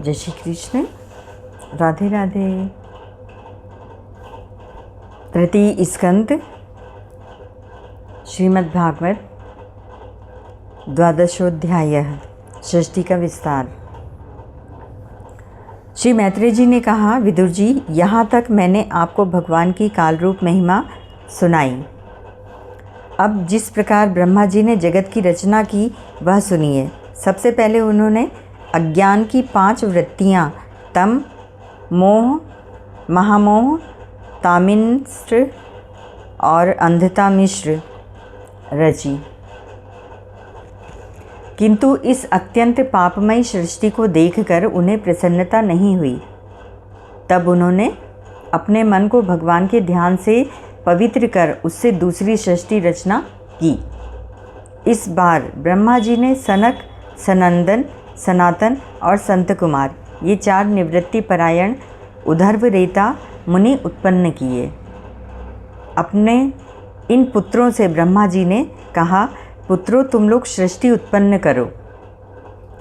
जय श्री कृष्ण, राधे राधे। तृतीय स्कंद श्रीमद् भागवत, द्वादशोध्यायः, षष्ठी का विस्तार। श्री मैत्रेय जी ने कहा, विदुर जी, यहाँ तक मैंने आपको भगवान की काल रूप महिमा सुनाई। अब जिस प्रकार ब्रह्मा जी ने जगत की रचना की वह सुनिए। सबसे पहले उन्होंने अज्ञान की 5 वृत्तियाँ तम, मोह, महामोह, तामिन्श्र और अंधता मिश्र रची। किंतु इस अत्यंत पापमयी सृष्टि को देखकर उन्हें प्रसन्नता नहीं हुई। तब उन्होंने अपने मन को भगवान के ध्यान से पवित्र कर उससे दूसरी सृष्टि रचना की। इस बार ब्रह्मा जी ने सनक, सनंदन, सनातन और संत कुमार, ये 4 निवृत्ति परायण उधर्वरेता मुनि उत्पन्न किए। अपने इन पुत्रों से ब्रह्मा जी ने कहा, पुत्रों, तुम लोग सृष्टि उत्पन्न करो।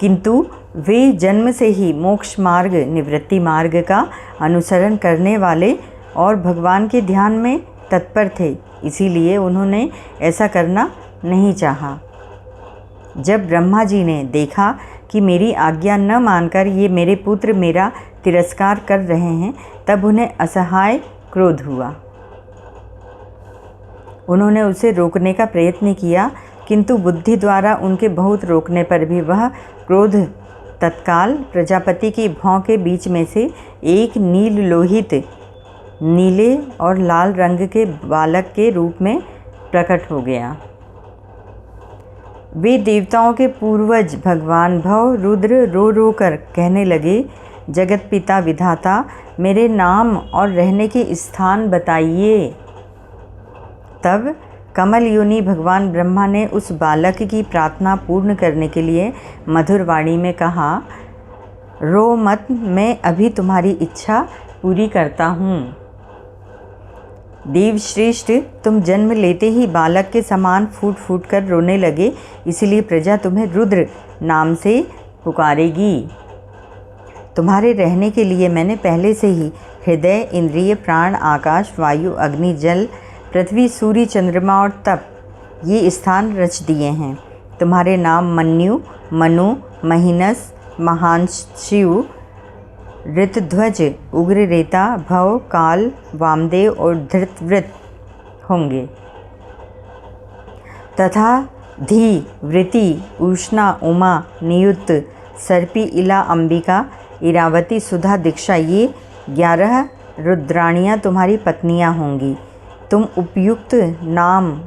किंतु वे जन्म से ही मोक्ष मार्ग, निवृत्ति मार्ग का अनुसरण करने वाले और भगवान के ध्यान में तत्पर थे, इसीलिए उन्होंने ऐसा करना नहीं चाहा। जब ब्रह्मा जी ने देखा कि मेरी आज्ञा न मानकर ये मेरे पुत्र मेरा तिरस्कार कर रहे हैं, तब उन्हें असहाय क्रोध हुआ। उन्होंने उसे रोकने का प्रयत्न किया, किंतु बुद्धि द्वारा उनके बहुत रोकने पर भी वह क्रोध तत्काल प्रजापति की भौं के बीच में से एक नील लोहित, नीले और लाल रंग के बालक के रूप में प्रकट हो गया। वे देवताओं के पूर्वज भगवान भव रुद्र रो रो कर कहने लगे, जगत पिता विधाता, मेरे नाम और रहने के स्थान बताइए। तब कमल योनि भगवान ब्रह्मा ने उस बालक की प्रार्थना पूर्ण करने के लिए मधुर वाणी में कहा, रो मत, मैं अभी तुम्हारी इच्छा पूरी करता हूँ। देवश्रेष्ठ, तुम जन्म लेते ही बालक के समान फूट फूट कर रोने लगे, इसलिए प्रजा तुम्हें रुद्र नाम से पुकारेगी। तुम्हारे रहने के लिए मैंने पहले से ही हृदय, इंद्रिय, प्राण, आकाश, वायु, अग्नि, जल, पृथ्वी, सूर्य, चंद्रमा और तप, ये स्थान रच दिए हैं। तुम्हारे नाम मन्यु, मनु, महीनस, महांशिव, ऋतध्वज, उग्ररेता, भव, काल, वामदेव और धृतव्रत होंगे तथा धी, वृति, उष्णा, उमा, नियुक्त, सर्पी, इला, अंबिका, इरावती, सुधा, दीक्षा, ये 11 रुद्राणियाँ तुम्हारी पत्नियाँ होंगी। तुम उपयुक्त नाम,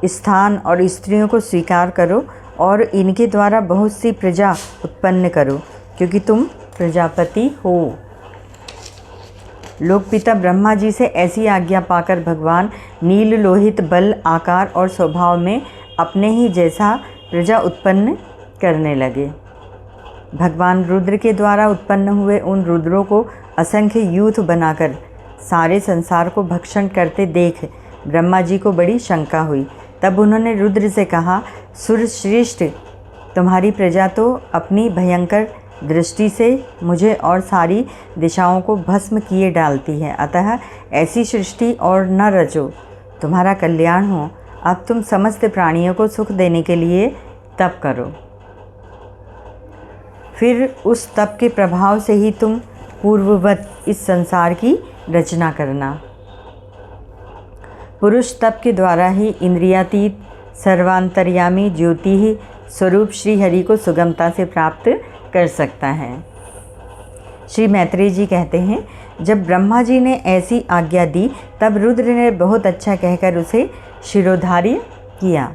स्थान और स्त्रियों को स्वीकार करो और इनके द्वारा बहुत सी प्रजा उत्पन्न करो, क्योंकि तुम प्रजापति हो। लोकपिता ब्रह्मा जी से ऐसी आज्ञा पाकर भगवान नील लोहित बल, आकार और स्वभाव में अपने ही जैसा प्रजा उत्पन्न करने लगे। भगवान रुद्र के द्वारा उत्पन्न हुए उन रुद्रों को असंख्य यूथ बनाकर सारे संसार को भक्षण करते देख ब्रह्मा जी को बड़ी शंका हुई। तब उन्होंने रुद्र से कहा, सुरश्रेष्ठ, तुम्हारी प्रजा तो अपनी भयंकर दृष्टि से मुझे और सारी दिशाओं को भस्म किए डालती है, अतः ऐसी सृष्टि और न रचो, तुम्हारा कल्याण हो। अब तुम समस्त प्राणियों को सुख देने के लिए तप करो। फिर उस तप के प्रभाव से ही तुम पूर्ववत इस संसार की रचना करना। पुरुष तप के द्वारा ही इंद्रियातीत सर्वांतर्यामी ज्योति ही स्वरूप श्री हरि को सुगमता से प्राप्त कर सकता है। श्री मैत्रेय जी कहते हैं, जब ब्रह्मा जी ने ऐसी आज्ञा दी तब रुद्र ने बहुत अच्छा कहकर उसे शिरोधार्य किया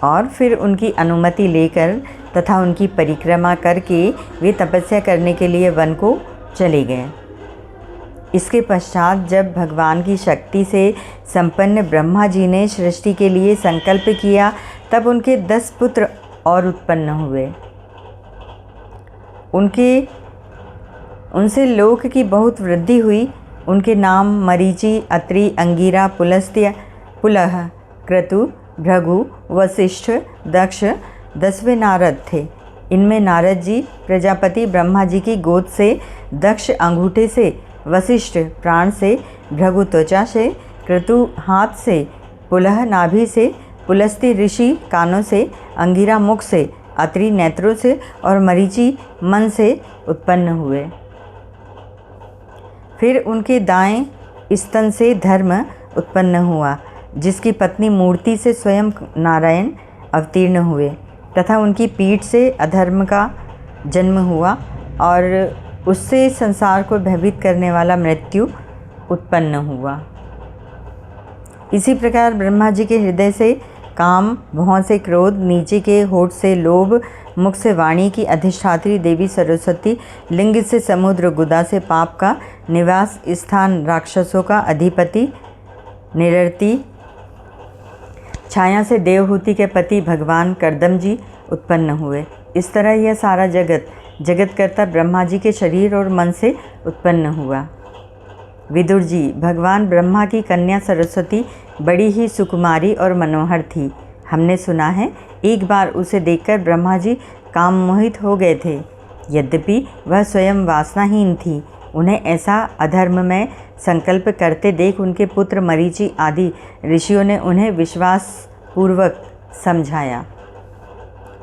और फिर उनकी अनुमति लेकर तथा उनकी परिक्रमा करके वे तपस्या करने के लिए वन को चले गए। इसके पश्चात जब भगवान की शक्ति से संपन्न ब्रह्मा जी ने सृष्टि के लिए संकल्प किया, तब उनके 10 पुत्र और उत्पन्न हुए। उनसे लोक की बहुत वृद्धि हुई। उनके नाम मरीचि, अत्रि, अंगिरा, पुलस्त्य, पुलह, क्रतु, भृगु, वशिष्ठ, दक्ष, 10वें नारद थे। इनमें नारद जी प्रजापति ब्रह्मा जी की गोद से, दक्ष अंगूठे से, वशिष्ठ प्राण से, भृगु त्वचा से, क्रतु हाथ से, पुलह नाभि से, पुलस्त्य ऋषि कानों से, अंगिरा मुख से, अत्रि नेत्रों से और मरीचि मन से उत्पन्न हुए। फिर उनके दाएं स्तन से धर्म उत्पन्न हुआ, जिसकी पत्नी मूर्ति से स्वयं नारायण अवतीर्ण हुए, तथा उनकी पीठ से अधर्म का जन्म हुआ और उससे संसार को भयभीत करने वाला मृत्यु उत्पन्न हुआ। इसी प्रकार ब्रह्मा जी के हृदय से काम, भौं से क्रोध, नीचे के होठ से लोभ, मुख से वाणी की अधिष्ठात्री देवी सरस्वती, लिंग से समुद्र, गुदा से पाप का निवास स्थान, राक्षसों का अधिपति निरृति, छाया से देवहूति के पति भगवान कर्दम जी उत्पन्न हुए। इस तरह यह सारा जगतकर्ता ब्रह्मा जी के शरीर और मन से उत्पन्न हुआ। विदुर जी, भगवान ब्रह्मा की कन्या सरस्वती बड़ी ही सुकुमारी और मनोहर थी। हमने सुना है एक बार उसे देखकर ब्रह्मा जी काम मोहित हो गए थे। यद्यपि वह स्वयं वासनाहीन थी, उन्हें ऐसा अधर्म में संकल्प करते देख उनके पुत्र मरीचि आदि ऋषियों ने उन्हें विश्वास पूर्वक समझाया।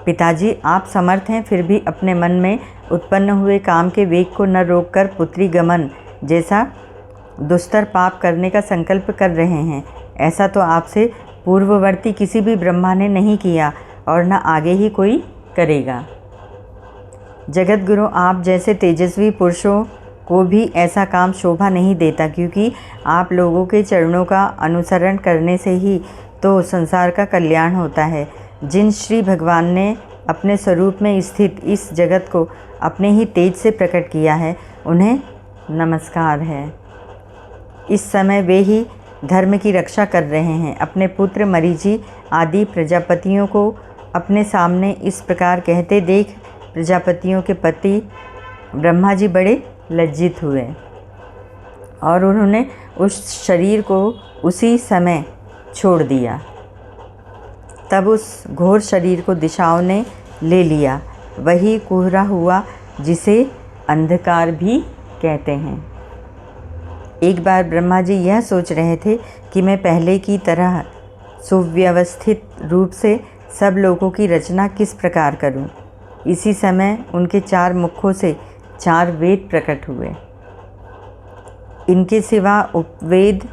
पिताजी, आप समर्थ हैं, फिर भी अपने मन में उत्पन्न हुए काम के वेग को न रोककर पुत्री गमन जैसा दुस्तर पाप करने का संकल्प कर रहे हैं। ऐसा तो आपसे पूर्ववर्ती किसी भी ब्रह्मा ने नहीं किया और न आगे ही कोई करेगा। जगत गुरु, आप जैसे तेजस्वी पुरुषों को भी ऐसा काम शोभा नहीं देता, क्योंकि आप लोगों के चरणों का अनुसरण करने से ही तो संसार का कल्याण होता है। जिन श्री भगवान ने अपने स्वरूप में स्थित इस जगत को अपने ही तेज से प्रकट किया है, उन्हें नमस्कार है। इस समय वे ही धर्म की रक्षा कर रहे हैं। अपने पुत्र मरीचि आदि प्रजापतियों को अपने सामने इस प्रकार कहते देख प्रजापतियों के पति ब्रह्मा जी बड़े लज्जित हुए और उन्होंने उस शरीर को उसी समय छोड़ दिया। तब उस घोर शरीर को दिशाओं ने ले लिया। वही कोहरा हुआ जिसे अंधकार भी कहते हैं। एक बार ब्रह्मा जी यह सोच रहे थे कि मैं पहले की तरह सुव्यवस्थित रूप से सब लोगों की रचना किस प्रकार करूं। इसी समय उनके 4 मुखों से 4 वेद प्रकट हुए। इनके सिवा उपवेद,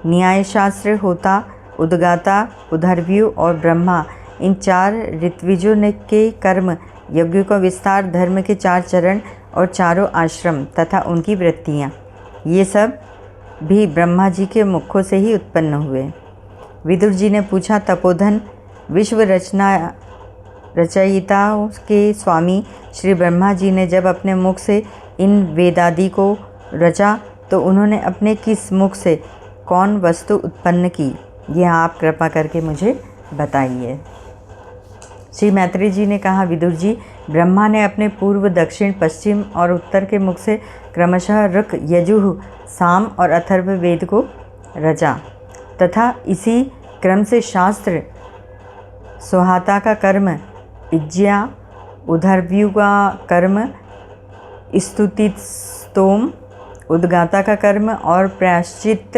न्यायशास्त्र, होता, उद्गाता, उदर्व्यु और ब्रह्मा, इन 4 ऋत्विजों ने के कर्म, यज्ञों का विस्तार, धर्म के 4 चरण और चारों आश्रम तथा उनकी वृत्तियाँ, ये सब भी ब्रह्मा जी के मुखों से ही उत्पन्न हुए। विदुर जी ने पूछा, तपोधन, विश्व रचयिताओं के स्वामी श्री ब्रह्मा जी ने जब अपने मुख से इन वेदादि को रचा तो उन्होंने अपने किस मुख से कौन वस्तु उत्पन्न की, यह आप कृपा करके मुझे बताइए। श्री मैत्री जी ने कहा, विदुर जी, ब्रह्मा ने अपने पूर्व, दक्षिण, पश्चिम और उत्तर के मुख से क्रमशः ऋक्, यजुः, साम और अथर्व वेद को रचा तथा इसी क्रम से शास्त्र, सोहाता का कर्म, इज्ज्या, उदर्व्यु का कर्म, स्तुति स्तोम, उद्गाता का कर्म और प्रायश्चित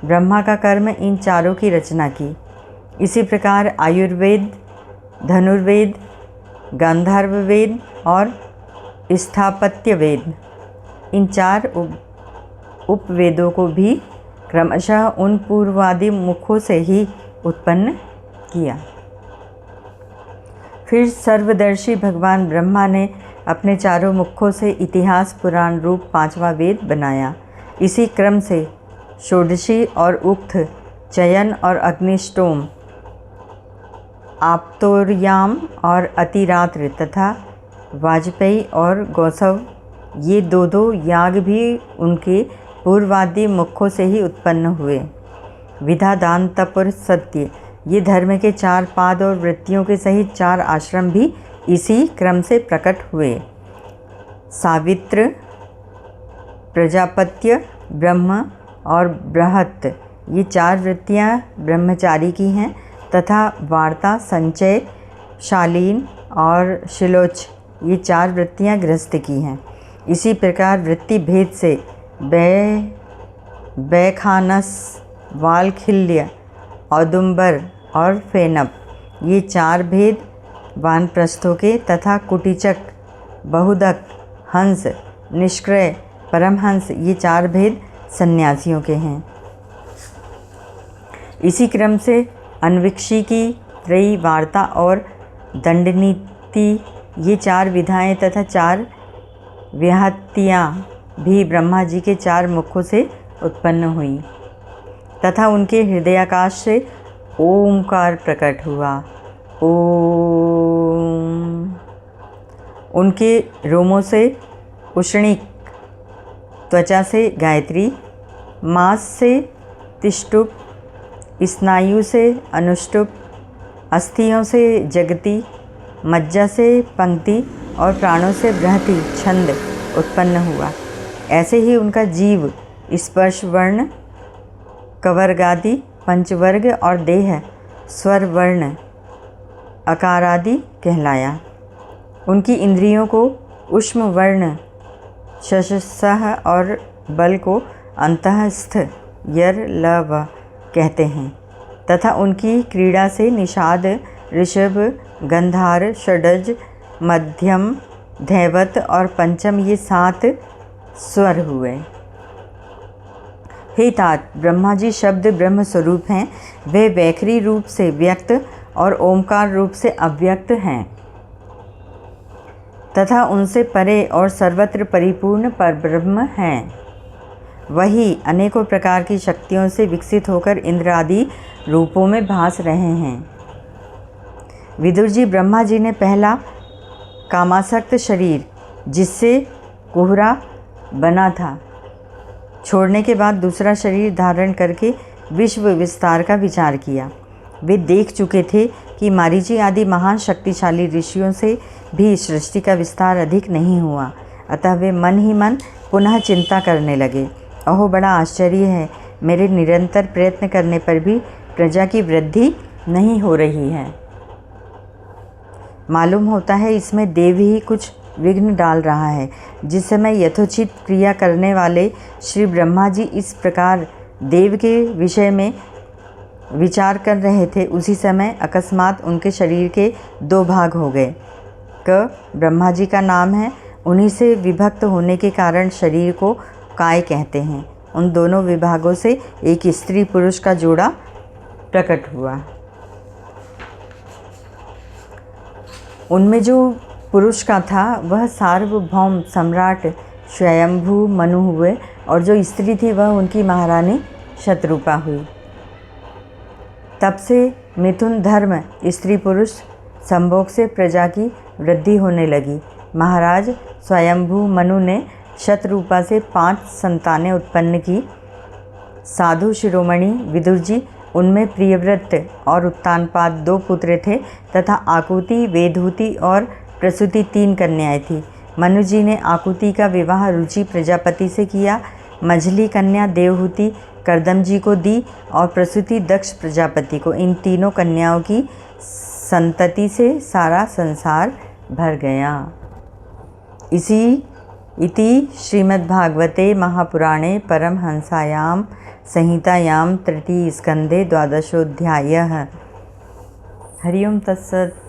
ब्रह्मा का कर्म, इन चारों की रचना की। इसी प्रकार आयुर्वेद, धनुर्वेद, गांधार्व वेद और स्थापत्य वेद, इन 4 उपवेदों को भी क्रमशः उन पूर्वादि मुखों से ही उत्पन्न किया। फिर सर्वदर्शी भगवान ब्रह्मा ने अपने 4 मुखों से इतिहास पुराण रूप 5वां वेद बनाया। इसी क्रम से षोडशी और उक्त, चयन और अग्निष्टोम, आप्तोर्याम और अतिरात्र तथा वाजपेयी और गौसव, ये 2 याग भी उनके पूर्वादि मुखों से ही उत्पन्न हुए। विधा, दान, तप और सत्य, ये धर्म के 4 पाद और वृत्तियों के सहित 4 आश्रम भी इसी क्रम से प्रकट हुए। सावित्र, प्रजापत्य, ब्रह्म और बृहत, ये 4 वृत्तियाँ ब्रह्मचारी की हैं तथा वार्ता, संचय, शालीन और शिलोच, ये 4 वृत्तियाँ गृहस्थ की हैं। इसी प्रकार वृत्ति भेद से बैखानस, वालखिल्य, औदुंबर और फेनप ये 4 भेद वानप्रस्थों के तथा कुटीचक, बहुदक, हंस, निष्क्रिय, परमहंस ये 4 भेद सन्यासियों के हैं। इसी क्रम से अन्वीक्षी की त्रयी वार्ता और दंडनीति ये 4 विधाएं तथा 4 व्याहतियाँ भी ब्रह्मा जी के 4 मुखों से उत्पन्न हुई तथा उनके हृदयाकाश से ओंकार प्रकट हुआ। ओम। उनके रोमों से उष्णिक, त्वचा से गायत्री, मांस से तिष्टुप, स्नायु से अनुष्टुप, अस्थियों से जगति, मज्जा से पंक्ति और प्राणों से बृहति छंद उत्पन्न हुआ। ऐसे ही उनका जीव स्पर्श वर्ण, कवर्गादि, पंचवर्ग और देह स्वर वर्ण अकारादि कहलाया। उनकी इंद्रियों को उष्म वर्ण शशसह और बल को अंतःस्थ यर लव कहते हैं तथा उनकी क्रीड़ा से निषाद, ऋषभ, गंधार, षडज, मध्यम, धैवत और पंचम ये 7 स्वर हुए। हे तात, ब्रह्मा जी शब्द ब्रह्म स्वरूप हैं। वे वैखरी रूप से व्यक्त और ओमकार रूप से अव्यक्त हैं तथा उनसे परे और सर्वत्र परिपूर्ण परब्रह्म हैं। वही अनेकों प्रकार की शक्तियों से विकसित होकर इंद्र आदि रूपों में भास रहे हैं। विदुर जी, ब्रह्मा जी ने पहला कामासक्त शरीर जिससे कुहरा बना था छोड़ने के बाद दूसरा शरीर धारण करके विश्व विस्तार का विचार किया। वे देख चुके थे कि मारीची आदि महान शक्तिशाली ऋषियों से भी सृष्टि का विस्तार अधिक नहीं हुआ। अतः वे मन ही मन पुनः चिंता करने लगे। अहो, बड़ा आश्चर्य है, मेरे निरंतर प्रयत्न करने पर भी प्रजा की वृद्धि नहीं हो रही है। मालूम होता है इसमें देव ही कुछ विघ्न डाल रहा है। जिस समय यथोचित क्रिया करने वाले श्री ब्रह्मा जी इस प्रकार देव के विषय में विचार कर रहे थे, उसी समय अकस्मात उनके शरीर के 2 भाग हो गए। क ब्रह्मा जी का नाम है, उन्हीं से विभक्त होने के कारण शरीर को काय कहते हैं। उन दोनों विभागों से एक स्त्री पुरुष का जोड़ा प्रकट हुआ। उनमें जो पुरुष का था वह सार्वभौम सम्राट स्वयंभू मनु हुए और जो स्त्री थी वह उनकी महारानी शतरूपा हुई। तब से मिथुन धर्म स्त्री पुरुष संभोग से प्रजा की वृद्धि होने लगी। महाराज स्वयंभू मनु ने शतरूपा से 5 संतानें उत्पन्न की। साधु शिरोमणि विदुर जी, उनमें प्रियव्रत और उत्तानपाद 2 पुत्र थे तथा आकुति, वेदहूति और प्रसूति 3 कन्याएं थीं। मनु जी ने आकुति का विवाह रुचि प्रजापति से किया। मझली कन्या देवहूति कर्दम जी को दी और प्रसूति दक्ष प्रजापति को। इन तीनों कन्याओं की संतति से सारा संसार भर गया। इति श्रीमद्भागवते महापुराणे परमहंसायां संहितायां 3 स्कंदे 12 अध्यायः। हरि ओम तत्सत्।